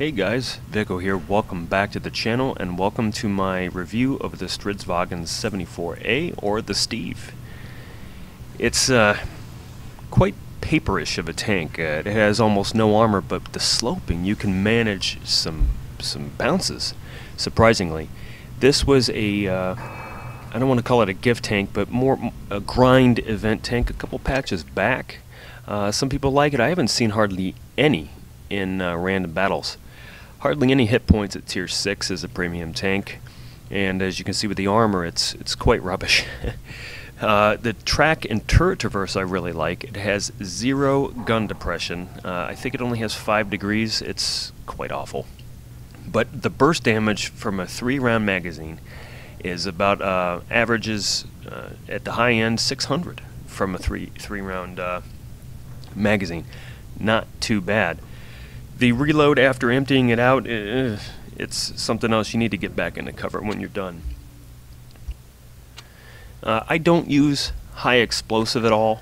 Hey guys, Vico here. Welcome back to the channel and welcome to my review of the Stridsvagn 74A or the Steve. It's quite paperish of a tank. It has almost no armor, but the sloping, you can manage some bounces, surprisingly. This was a, I don't want to call it a gift tank, but more a grind event tank a couple patches back. Some people like it. I haven't seen hardly any in random battles. Hardly any hit points at tier 6 as a premium tank, and as you can see with the armor, it's quite rubbish. The track and turret traverse I really like. It has 0 gun depression. I think it only has 5 degrees. It's quite awful. But the burst damage from a 3-round magazine is about averages at the high end 600 from a three-round magazine. Not too bad. The reload after emptying it out, it's something else. You need to get back into cover when you're done. I don't use high explosive at all,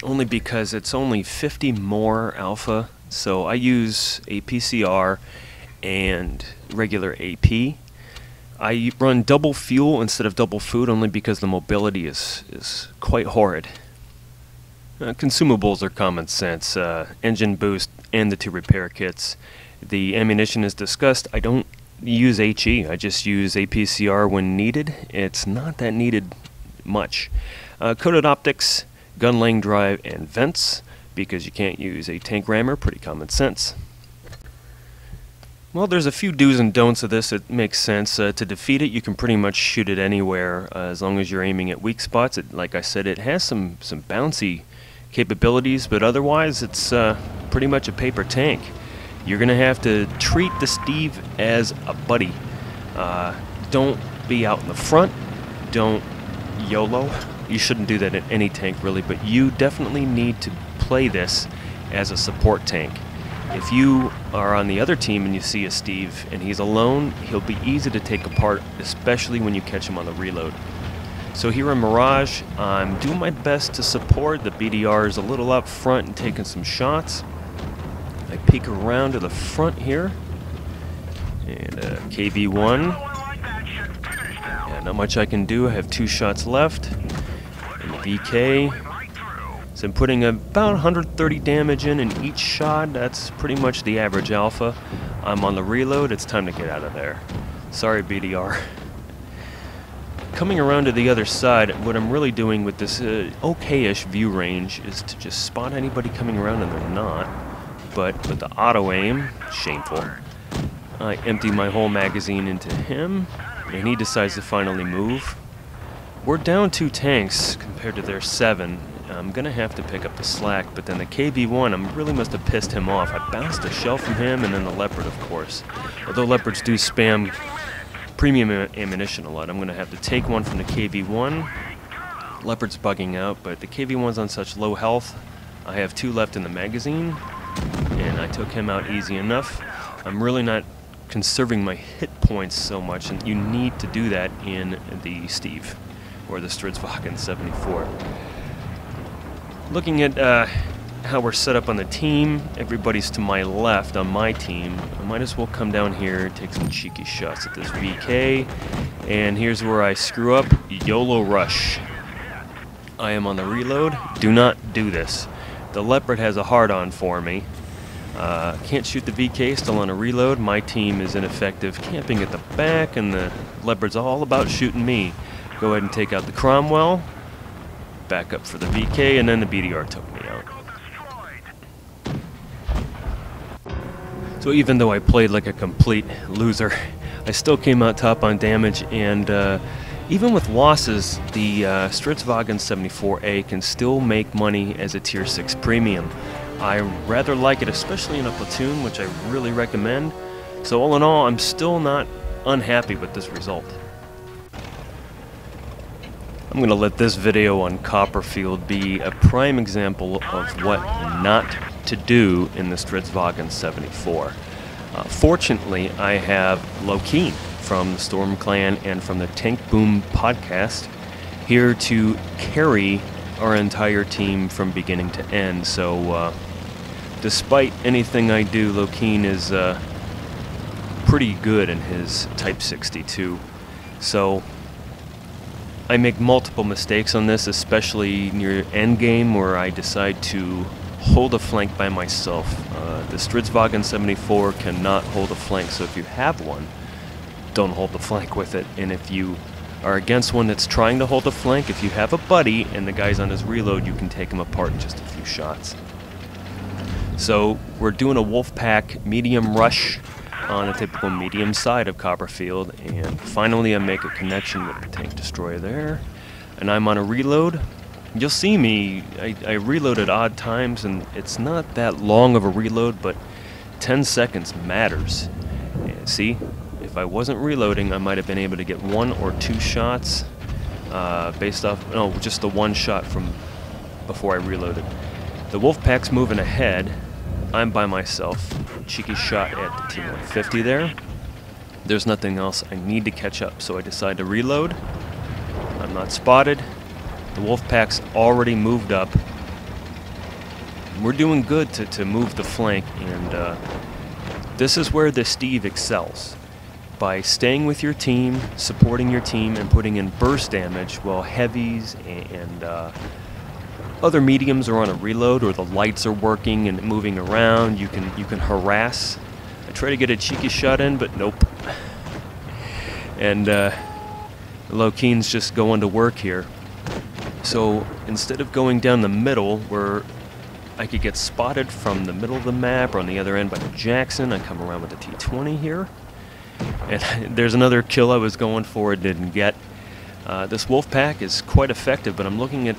only because it's only 50 more alpha, so I use a PCR and regular AP. I run double fuel instead of double food only because the mobility is quite horrid. Consumables are common sense, engine boost and the 2 repair kits. The ammunition is discussed. I don't use HE, I just use APCR when needed. It's not that needed much. Coated optics, gun lane drive, and vents, because you can't use a tank rammer, pretty common sense. Well, there's a few do's and don'ts of this. It makes sense. To defeat it, you can pretty much shoot it anywhere as long as you're aiming at weak spots. Like I said, it has some bouncy capabilities, but otherwise it's pretty much a paper tank. You're gonna have to treat the Steve as a buddy. Don't be out in the front. Don't YOLO. You shouldn't do that in any tank really, but you definitely need to play this as a support tank. If you are on the other team and you see a Steve and he's alone, he'll be easy to take apart, especially when you catch him on the reload. So here in Mirage, I'm doing my best to support. The BDR is a little up front and taking some shots. I peek around to the front here. And KV1. Yeah, not much I can do. I have 2 shots left. And the VK. So I'm putting about 130 damage in each shot. That's pretty much the average alpha. I'm on the reload. It's time to get out of there. Sorry, BDR. Coming around to the other side, what I'm really doing with this okay-ish view range is to just spot anybody coming around, and they're not. But with the auto aim, shameful. I empty my whole magazine into him, and he decides to finally move. We're down 2 tanks compared to their 7. I'm gonna have to pick up the slack, but then the KV1, I really must have pissed him off. I bounced a shell from him, and then the Leopard, of course. Although Leopards do spam premium ammunition a lot, I'm going to have to take one from the KV1. Leopard's bugging out, but the KV1's on such low health. I have 2 left in the magazine, and I took him out easy enough. I'm really not conserving my hit points so much, and you need to do that in the Steve, or the Stridsvagn 74. Looking at how we're set up on the team, everybody's to my left on my team. I might as well come down here, take some cheeky shots at this VK, and here's where I screw up. YOLO rush. I am on the reload. Do not do this. The Leopard has a hard-on for me. Can't shoot the VK, still on a reload. My team is ineffective, camping at the back, and the Leopard's all about shooting me. Go ahead and take out the Cromwell. Back up for the VK, and then the BDR took me out. So even though I played like a complete loser, I still came out top on damage, and even with losses, the Stridsvagn 74A can still make money as a tier 6 premium. I rather like it, especially in a platoon, which I really recommend. So all in all, I'm still not unhappy with this result. I'm going to let this video on Copperfield be a prime example of what not to do in the Stridsvagn 74. Fortunately, I have Lokeen from the Storm Clan and from the Tank Boom podcast here to carry our entire team from beginning to end. So despite anything I do, Lokeen is pretty good in his Type 62. So I make multiple mistakes on this, especially near endgame where I decide to hold a flank by myself. The Stridsvagn 74 cannot hold a flank, so if you have one, don't hold the flank with it. And if you are against one that's trying to hold a flank, if you have a buddy and the guy's on his reload, you can take him apart in just a few shots. So we're doing a Wolfpack medium rush on a typical medium side of Copperfield, and finally I make a connection with the tank destroyer there, and I'm on a reload. You'll see me, I reload at odd times, and it's not that long of a reload, but 10 seconds matters. And see, if I wasn't reloading, I might have been able to get 1 or 2 shots based off, no, just the 1 shot from before I reloaded. The Wolfpack's moving ahead. I'm by myself. Cheeky shot at the T-150 there. There's nothing else. I need to catch up, so I decide to reload. I'm not spotted. The Wolfpack's already moved up. We're doing good to move the flank, and this is where the Steve excels. By staying with your team, supporting your team, and putting in burst damage while heavies and other mediums are on a reload, or the lights are working and moving around, you can harass. I try to get a cheeky shot in, but nope. And Lokeen's just going to work here. So instead of going down the middle, where I could get spotted from the middle of the map or on the other end by the Jackson, I come around with the T-20 here. And there's another kill I was going for, didn't get. This Wolfpack is quite effective, but I'm looking at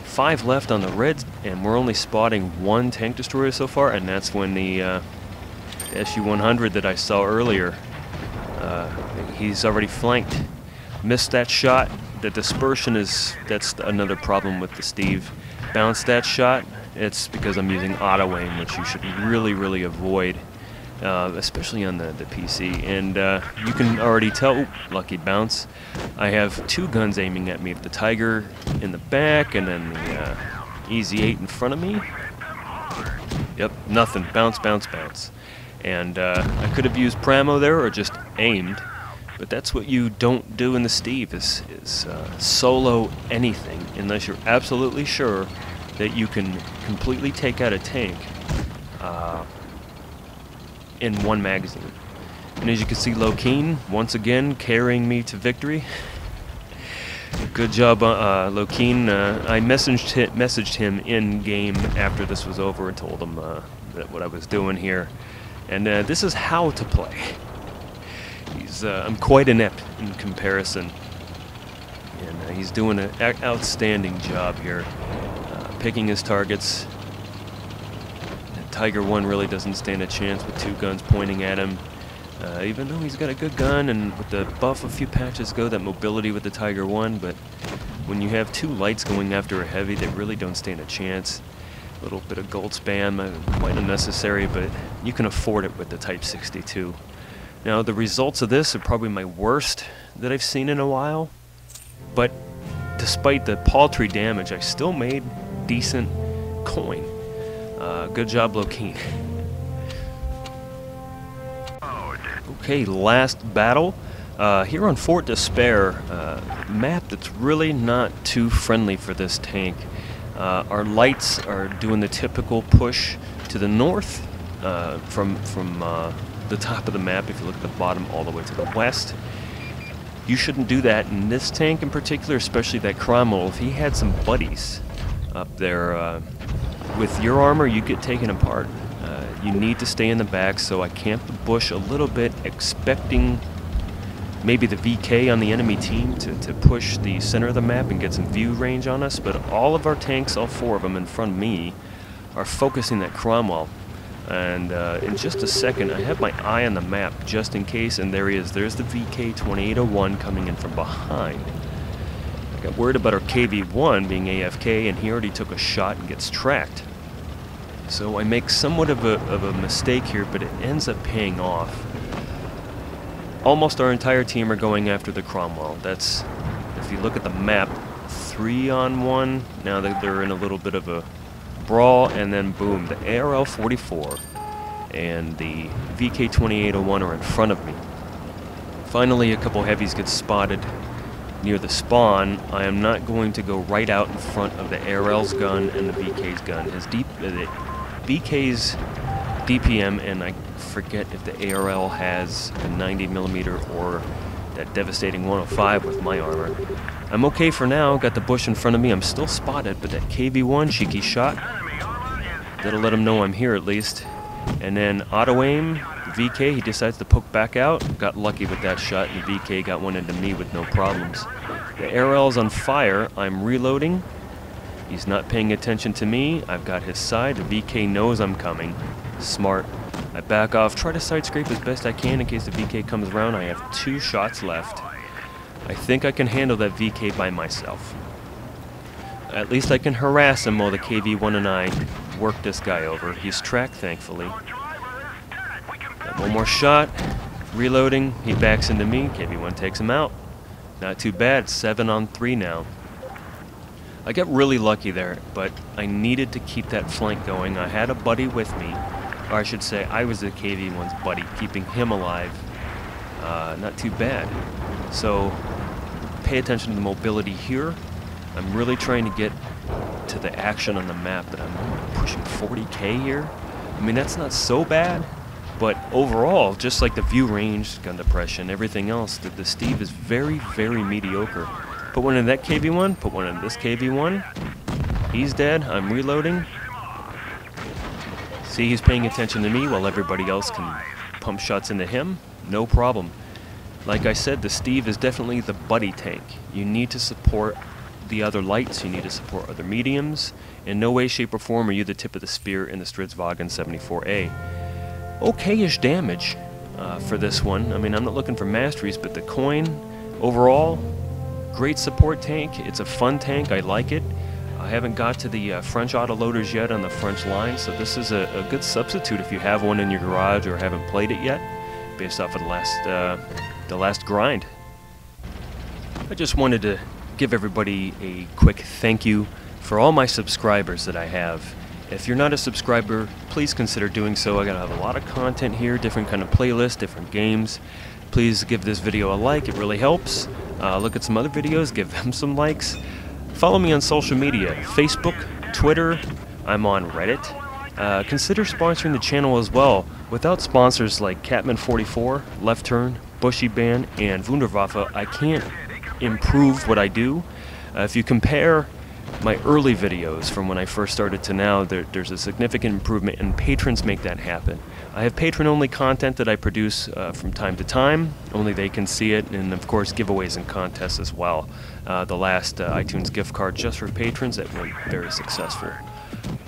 5 left on the reds, and we're only spotting 1 tank destroyer so far, and that's when the SU-100 that I saw earlier, he's already flanked. Missed that shot. The dispersion that's another problem with the Steve. Bounce that shot, it's because I'm using auto aim, which you should really avoid, especially on the PC. And you can already tell, ooh, lucky bounce. I have 2 guns aiming at me, the Tiger in the back and then the EZ-8 in front of me. Yep, nothing, bounce. And I could have used Pramo there or just aimed, but that's what you don't do in the Steve, is solo anything unless you're absolutely sure that you can completely take out a tank in 1 magazine. And as you can see, Lokeen once again carrying me to victory. Good job, Lokeen. I messaged him in game after this was over and told him that what I was doing here, and this is how to play. I'm quite inept in comparison, and he's doing an outstanding job here, picking his targets. Tiger 1 really doesn't stand a chance with 2 guns pointing at him, even though he's got a good gun, and with the buff a few patches ago, that mobility with the Tiger 1, but when you have 2 lights going after a heavy, they really don't stand a chance. A little bit of gold spam, quite unnecessary, but you can afford it with the Type 62. Now, the results of this are probably my worst that I've seen in a while, but despite the paltry damage, I still made decent coin. Good job, Lokeen. Okay, last battle. Here on Fort Despair, map that's really not too friendly for this tank. Our lights are doing the typical push to the north from the top of the map. If you look at the bottom all the way to the west, you shouldn't do that in this tank in particular, especially that Cromwell. If he had some buddies up there with your armor, you get taken apart. You need to stay in the back, so I camped the bush a little bit, expecting maybe the VK on the enemy team to push the center of the map and get some view range on us, but all of our tanks, all 4 of them in front of me, are focusing that Cromwell. And in just a second, I have my eye on the map just in case, and there he is. There's the VK 2801 coming in from behind. I got worried about our KV-1 being AFK, and he already took a shot and gets tracked. So I make somewhat of a mistake here, but it ends up paying off. Almost our entire team are going after the Cromwell. That's, if you look at the map, 3-on-1. Now they're in a little bit of a brawl, and then boom, the ARL-44 and the VK-2801 are in front of me. Finally, a couple heavies get spotted near the spawn. I am not going to go right out in front of the ARL's gun and the VK's gun. The VK's DPM, and I forget if the ARL has a 90mm or that devastating 105 with my armor. I'm okay for now. Got the bush in front of me. I'm still spotted, but that KV-1 cheeky shot, that'll let him know I'm here at least. And then auto-aim, VK, he decides to poke back out. Got lucky with that shot, and VK got one into me with no problems. The ARL's on fire. I'm reloading. He's not paying attention to me. I've got his side. The VK knows I'm coming. Smart. I back off, try to side scrape as best I can in case the VK comes around. I have 2 shots left. I think I can handle that VK by myself. At least I can harass him while the KV-1 and I work this guy over. He's tracked, thankfully. Got one more shot. Reloading. He backs into me. KV-1 takes him out. Not too bad. 7 on 3 now. I got really lucky there, but I needed to keep that flank going. I had a buddy with me. Or I should say, I was the KV-1's buddy, keeping him alive. Not too bad. So, pay attention to the mobility here. I'm really trying to get to the action on the map, but I'm pushing 40K here. I mean, that's not so bad, but overall, just like the view range, gun depression, everything else, the Steve is very, very mediocre. Put one in that KV-1, put one in this KV-1. He's dead, I'm reloading. See, he's paying attention to me while everybody else can pump shots into him. No problem. Like I said, the Steve is definitely the buddy tank. You need to support the other lights, you need to support other mediums. In no way, shape, or form are you the tip of the spear in the Stridsvagn 74A. Okay-ish damage for this one. I mean, I'm not looking for masteries, but the coin, overall, great support tank. It's a fun tank, I like it. I haven't got to the French autoloaders yet on the French line, so this is a good substitute if you have one in your garage or haven't played it yet, based off of the last grind. I just wanted to give everybody a quick thank you for all my subscribers that I have. If you're not a subscriber, please consider doing so. I gotta have a lot of content here, different kind of playlists, different games. Please give this video a like, it really helps. Look at some other videos, give them some likes. Follow me on social media, Facebook, Twitter, I'm on Reddit. Consider sponsoring the channel as well. Without sponsors like Catman44, Left Turn, Bushy Band, and Wunderwaffe, I can't improve what I do. If you compare my early videos from when I first started to now, there's a significant improvement, and patrons make that happen. I have patron-only content that I produce from time to time. Only they can see it, and of course giveaways and contests as well. The last iTunes gift card just for patrons, that went very successful.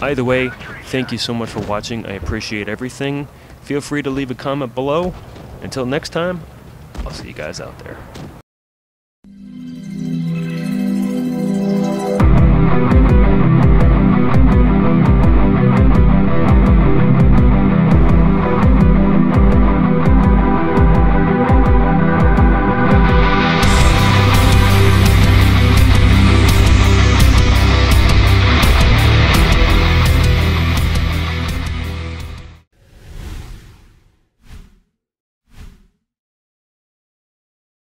Either way, thank you so much for watching. I appreciate everything. Feel free to leave a comment below. Until next time, I'll see you guys out there.